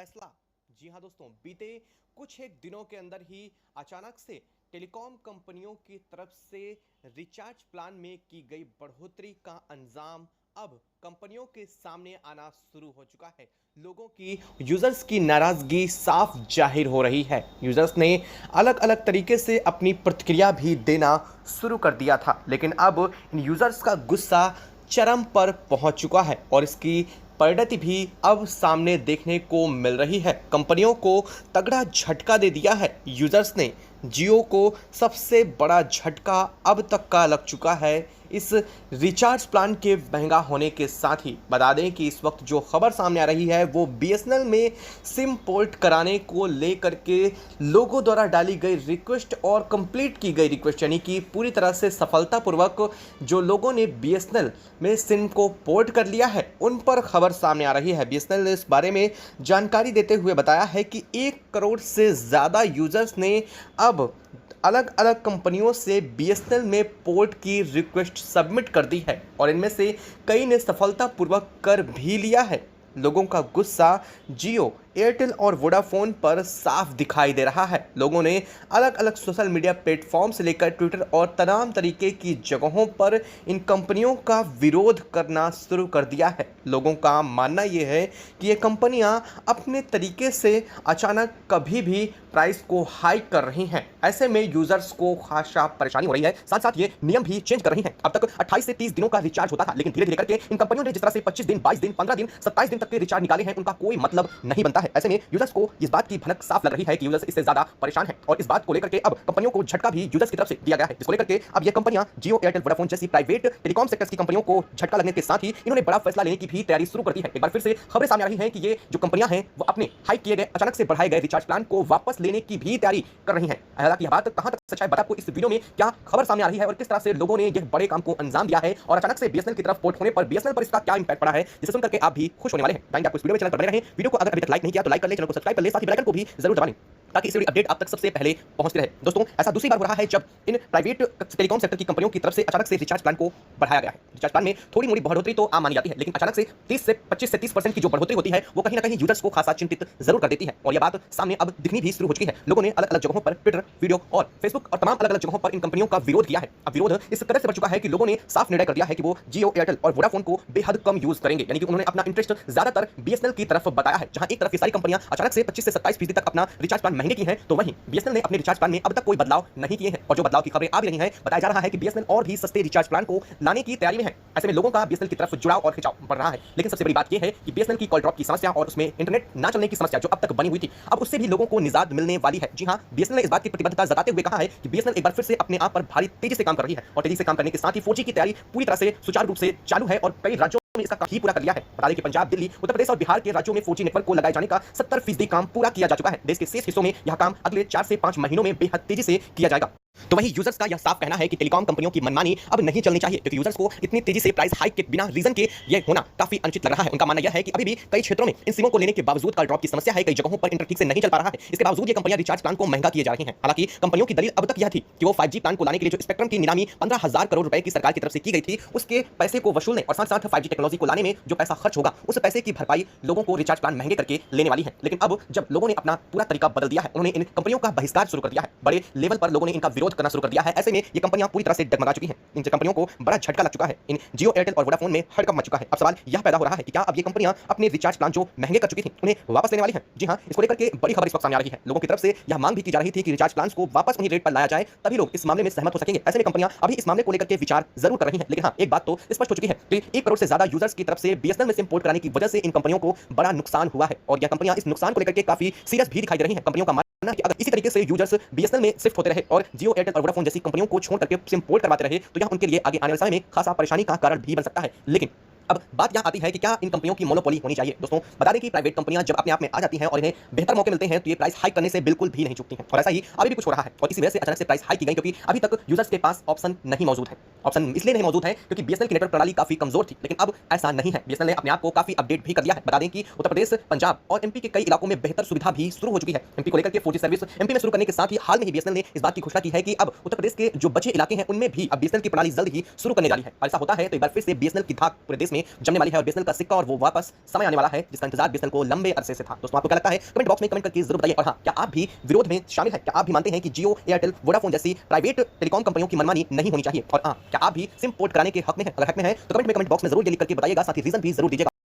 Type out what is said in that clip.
फैसला। जी हाँ दोस्तों, बीते कुछ एक दिनों के अंदर ही अचानक से टेलीकॉम कंपनियों की तरफ से रिचार्ज प्लान में की गई बढ़ोतरी का अंजाम अब कंपनियों के सामने आना शुरू हो चुका है। लोगों की यूजर्स की नाराजगी साफ जाहिर हो रही है। यूजर्स ने अलग अलग तरीके से अपनी प्रतिक्रिया भी देना शुरू कर दिया था, लेकिन अब इन यूजर्स का गुस्सा चरम पर पहुंच चुका है और इसकी परिणति भी अब सामने देखने को मिल रही है। कंपनियों को तगड़ा झटका दे दिया है। यूजर्स ने जियो को सबसे बड़ा झटका अब तक का लग चुका है इस रिचार्ज प्लान के महंगा होने के साथ ही। बता दें कि इस वक्त जो खबर सामने आ रही है वो बीएसएनएल में सिम पोर्ट कराने को लेकर के लोगों द्वारा डाली गई रिक्वेस्ट और कंप्लीट की गई रिक्वेस्ट, यानी कि पूरी तरह से सफलतापूर्वक जो लोगों ने बीएसएनएल में सिम को पोर्ट कर लिया है उन पर खबर सामने आ रही है। बीएसएनएल ने इस बारे में जानकारी देते हुए बताया है कि 1 करोड़ से ज़्यादा यूजर्स ने अब अलग अलग कंपनियों से बीएसएनएल में पोर्ट की रिक्वेस्ट सबमिट कर दी है और इनमें से कई ने सफलतापूर्वक कर भी लिया है। लोगों का गुस्सा जियो, एयरटेल और वोडाफोन पर साफ दिखाई दे रहा है। लोगों ने अलग अलग सोशल मीडिया प्लेटफॉर्म से लेकर ट्विटर और तमाम तरीके की जगहों पर इन कंपनियों का विरोध करना शुरू कर दिया है। लोगों का मानना यह है कि ये कंपनियां अपने तरीके से अचानक कभी भी प्राइस को हाइक कर रही हैं। ऐसे में यूजर्स को खासा परेशानी हो रही है। साथ साथ ये नियम भी चेंज कर रही हैं। अब तक 28 से 30 दिनों का रिचार्ज होता था, लेकिन धीरे धीरे करके इन कंपनियों ने जिस तरह से 25 दिन, 22 दिन, 15 दिन, 27 दिन तक के रिचार्ज निकाले हैं, उनका कोई मतलब नहीं बनता है। ऐसे में यूजर्स को इस बात की भनक साफ लग रही है कि यूजर्स इससे ज्यादा परेशान हैं और इस बात को लेकर के अब कंपनियों को झटका भी यूजर्स की तरफ से दिया गया है, जिसको लेकर के अब ये कंपनियां जियो, एयरटेल, वोडाफोन जैसी प्राइवेट टेलीकॉम सेक्टर्स की कंपनियों को झटका लगने के साथ ही इन्होंने बड़ा फैसला लेने की भी तैयारी शुरू कर दी है। एक बार फिर से खबरें सामने आ रही हैं कि ये जो कंपनियां हैं वो अपने हाइक किए गए, अचानक से बढ़ाए गए रिचार्ज प्लान को वापस लेने की भी तैयारी कर रही हैं। हालांकि यह बात कहां तक सच है, बता आपको इस वीडियो में क्या खबर सामने आ रही है और किस तरह से लोगों ने यह बड़े काम को अंजाम दिया है और अचानक से बीएसएनएल की तरफ पोर्ट होने पर बीएसएनएल पर इसका क्या इंपैक्ट पड़ा है, जिसे सुनकर के आप भी खुश होने वाले हैं। बताएंगे आपको इस वीडियो में। चैनल पर बने रहें। वीडियो को अगर अभी तक लाइक नहीं किया तो लाइक कर ले, चैनल को सब्सक्राइब कर ले, साथ ही बेल आइकन को भी जरूर दबा लें ताकि इस वीडियो अपडेट आप तक सबसे पहले पहुंचते रहे। दोस्तों, ऐसा दूसरी बार हो रहा है जब इन प्राइवेट टेलीकॉम सेक्टर की कंपनियों की तरफ से अचानक से रिचार्ज प्लान को बढ़ाया गया है। रिचार्ज प्लान में थोड़ी मोड़ी बढ़ोतरी तो आम मानी जाती है, लेकिन अचानक से 25 से 30% की जो बढ़ोतरी होती है वो कहीं ना कहीं यूजर्स को खासा चिंतित जरूर कर देती है और यह बात सामने अब दिखनी भी शुरू हो चुकी है। लोगों ने अलग अलग जगहों पर ट्विटर, वीडियो और फेसबुक और तमाम अलग अलग जगहों पर इन कंपनियों का विरोध किया है। अब विरोध इस कदर से बढ़ चुका है कि लोगों ने साफ निर्णय कर दिया है कि वो जियो, एयरटेल और वोडाफोन को बेहद कम यूज करेंगे, यानी कि उन्होंने अपना इंटरेस्ट ज्यादातर बीएसएनएल की तरफ बताया है। जहां एक तरफ की सारी कंपनियां अचानक से 25 से 27% तक अपना रिचार्ज प्लान महंगे की हैं, तो वहीं बीएसएनएल ने अपने रिचार्ज प्लान में अब तक कोई बदलाव नहीं किए हैं और जो बदलाव की खबरें आ भी रही हैं, बताया जा रहा है कि बीएसएनएल और भी सस्ते रिचार्ज प्लान को लाने की तैयारी में है। ऐसे में लोगों का बीएसएनएल की तरफ जुड़ाव और खिंचाव बढ़ रहा है। लेकिन सबसे बड़ी बात यह है कि बीएसएनएल की कॉल ड्रॉप की समस्या और उसमें इंटरनेट ना चलने की समस्या जो अब तक बनी हुई थी, अब उससे भी लोगों को निजात मिलने वाली है। जी हां, बीएसएनएल ने इस बात की प्रतिबद्धता जताते हुए कहा है कि बीएसएनएल एक बार फिर से अपने आप पर भारी तेजी से काम कर रही है और तेजी से काम करने के साथ ही 4G की तैयारी पूरी तरह से सुचारू रूप से चालू है और कई राज्यों में इसका काम ही पूरा कर लिया है। बता दें कि पंजाब, दिल्ली, उत्तर प्रदेश और बिहार के राज्यों में 4G नेटवर्क को लगाए जाने का 70% काम पूरा किया जा चुका है। देश के शेष हिस्सों में यह काम अगले 4 से 5 महीनों में बेहद तेजी से किया जाएगा। तो वहीं यूजर्स का यह साफ कहना है कि टेलीकॉम कंपनियों की मनमानी अब नहीं चलनी चाहिए, क्योंकि यूजर्स को इतनी तेजी से प्राइस हाइक के बिना रीजन के ये होना काफी अनुचित लग रहा है। उनका मानना यह है कि अभी भी कई क्षेत्रों में इन सिमों को लेने के बावजूद कॉल ड्रॉप की समस्या है, कई जगहों पर इंटरनेट ठीक से नहीं चल पा रहा है। इसके बावजूद ये कंपनियां रिचार्ज प्लान को महंगा किए जा रही हैं। हालांकि कंपनियों की दलील अब तक यह थी कि वो 5G प्लान को लाने के लिए जो स्पेक्ट्रम की नीलामी 15,000 करोड़ रुपए की सरकार की तरफ से की गई थी, उसके पैसे को वसूलने और साथ साथ 5G टेक्नोलॉजी को लाने में जो पैसा खर्च होगा उस पैसे की भरपाई लोगों को रिचार्ज प्लान महंगे करके लेने वाली है। लेकिन अब जब लोगों ने अपना पूरा तरीका बदल दिया है, उन्होंने इन कंपनियों का बहिष्कार शुरू कर दिया है, बड़े लेवल पर लोगों ने इनका विरोध करना शुरू कर दिया है। ऐसे में ये कंपनियां पूरी तरह से डगमगा चुकी हैं। इन कंपनियों को बड़ा झटका लग चुका है। इन जियो, एयरटेल और वोडाफोन में हड़कंप मच चुका है। अब सवाल यह पैदा हो रहा है कि क्या अब ये कंपनियां अपने रिचार्ज प्लान जो महंगे कर चुकी थी उन्हें वापस लेने वाली हैं? जी हां, इसको लेकर के बड़ी खबर इस वक्त सामने आ रही है। लोगों की तरफ से यह मांग भी की जा रही थी कि रिचार्ज प्लान को वापस उन्हीं रेट पर लाया जाए, तभी लोग इस मामले में सहमत हो सकेंगे। ऐसे में कंपनियां अभी इस मामले को लेकर के विचार जरूर कर रही हैं, लेकिन हां, एक बात तो स्पष्ट हो चुकी है कि 1 करोड़ से ज्यादा यूजर्स की तरफ से बीएसएनएल में सिम पोर्ट कराने की वजह से इन कंपनियों को बड़ा नुकसान हुआ है और यह कंपनियां इस नुकसान को लेकर के काफी सीरियस भी दिखाई दे रही हैं। कंपनियों का कि अगर इसी तरीके से यूजर्स बीएसएनएल में शिफ्ट होते रहे और जियो, एयरटेल और वोडाफोन जैसी कंपनियों को छोड़ करके सिम पोर्ट करवाते रहे तो यह उनके लिए आगे आने वाले समय में खासा परेशानी का कारण भी बन सकता है। लेकिन अब बात यहां आती है कि क्या इन कंपनियों की मोनोपोली होनी चाहिए। दोस्तों, बता दें कि प्राइवेट कंपनियां जब अपने आप में आ जाती हैं और इन्हें बेहतर मौके मिलते हैं तो ये प्राइस हाइक करने से बिल्कुल भी नहीं चूकती हैं और ऐसा ही अभी भी कुछ हो रहा है और इसी वजह से अचानक से प्राइस हाइक की गई, क्योंकि अभी तक यूजर्स के पास ऑप्शन नहीं मौजूद है। ऑप्शन इसलिए नहीं मौजूद है क्योंकि बीएसएनएल की नेटवर्क प्रणाली काफी कमजोर थी, लेकिन अब ऐसा नहीं है। बीएसएनएल ने अपने आप को काफी अपडेट भी कर दिया है। बता दें कि उत्तर प्रदेश, पंजाब और एमपी के कई इलाकों में बेहतर सुविधा भी शुरू हो चुकी है। एमपी को लेकर के 4G सर्विस एमपी में शुरू करने के साथ ही हाल में ही बीएसएनएल ने इस बात की घोषणा की है कि अब उत्तर प्रदेश के जो बचे इलाके हैं उनमें भी अब बीएसएनएल की प्रणाली जल्द ही शुरू करने जा रही है। ऐसा होता है तो एक बार फिर से बीएसएनएल की धाक पूरे देश में में जमने वाली है और बीएसएनएल का सिक्का और वो वापस समय आने वाला है जिसका इंतजार बीएसएनएल को लंबे अरसे से था। दोस्तों आपको क्या लगता है कमेंट बॉक्स में कमेंट करके जरूर बताइए। और हाँ, क्या आप भी विरोध में शामिल है? क्या आप भी मानते हैं कि जियो, एयरटेल, वोडाफोन जैसी प्राइवेट टेलीकॉम कंपनियों की मनमानी नहीं होनी चाहिए? और हाँ, क्या आप भी सिम पोर्ट कराने के हक में हैं? अगर हक में हैं तो कमेंट बॉक्स में जरूर ये लिख करके बताइएगा, साथ ही रीजन भी जरूर दीजिएगा।